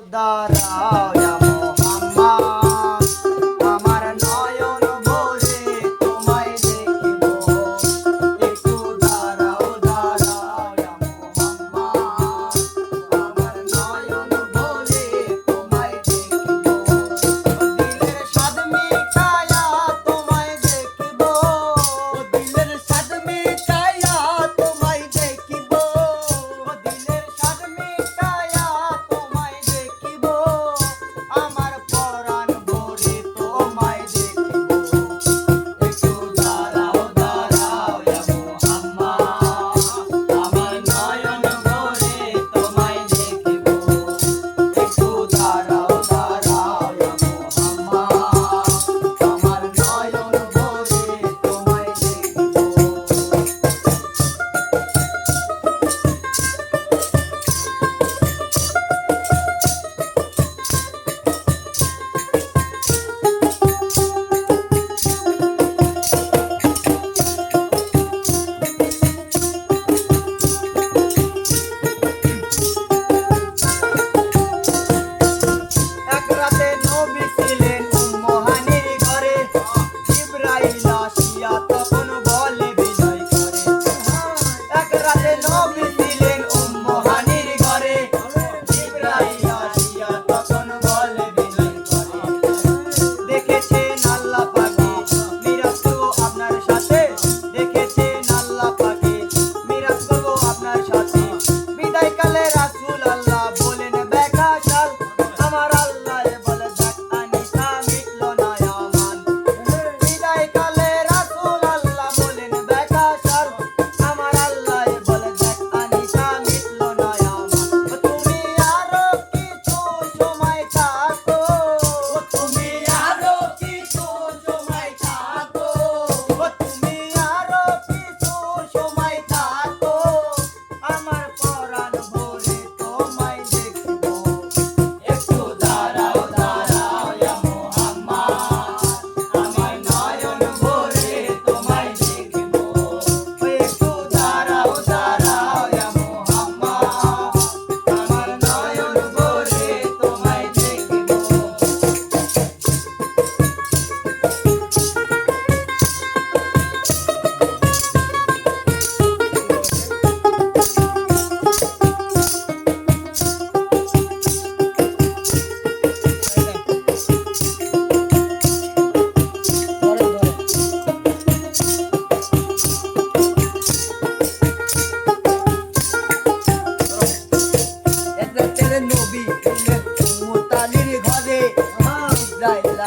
দাঁড়াও ইয়া মোহাম্মদ, আমার নয়ন ভরে তোমায় দেখিব। একটু দাঁড়াও দাঁড়াও ইয়া মোহাম্মদ, আমার নয়ন ভরে তোমায় দেখিব। দিলের স্বাদ মিটায়া তোমায় দেখিব, দিলের স্বাদ মিটায়া তোমায় দেখিব, দিলের স্বাদ মিটায়া তোমায় দেখিব, আমার পরাণ ভরে তোমায় দেখিব। একটু দাঁড়াও দাঁড়াও ইয়া মোহাম্মদ, আমার নয়ন ভরে তোমায় দেখিব। একটু দাঁড়াও দাঁড়াও ইয়া মোহাম্মদ, আমার নয়ন ভরে তোমায় দেখিব। এক রাতে নবী ছিলেন উম্মহানির ঘরে, জিবরাইল আসিয়া তখন বলে বিনয় করে। এক রাতে নবী ছিলেন উম্মহানির ঘরে, জিবরাইল আসিয়া তখন বলে বিনয় করে। দেখেছেন আল্লাহ পাকে মিরাজ করব আপনার সাথে, দেখেছেন আল্লাহ পাকে মিরাজ করব আপনার সাথে। বিদায় কালে রাসূল আল্লাহ বলেন দেখা চাল, আমার আল্লাহ বলে দেখ আনিসা মিটলো না আমান। বিদায় কালে রাসূল আল্লাহ বলেন দেখা চাল, আমার আল্লাহ বলে দেখ আনিসা মিটলো না আমান। তুমি আরো কিছু সময় থাকো, তুমি আরো কিছু সময় থাকো, তুমি আরো কিছু সময় থাকো, আমার পরাণ ভরে তোমায় দেখিব। একটু দাঁড়াও দাঁড়াও ইয়া মোহাম্মদ, আমার নয়ন ভরে তোমায় দেখিব। একটু দাঁড়াও দাঁড়াও ইয়া মোহাম্মদ, আমার নয়ন ভরে তোমায় দেখিব। নবী মুতালির ঘরে, ইসরাইল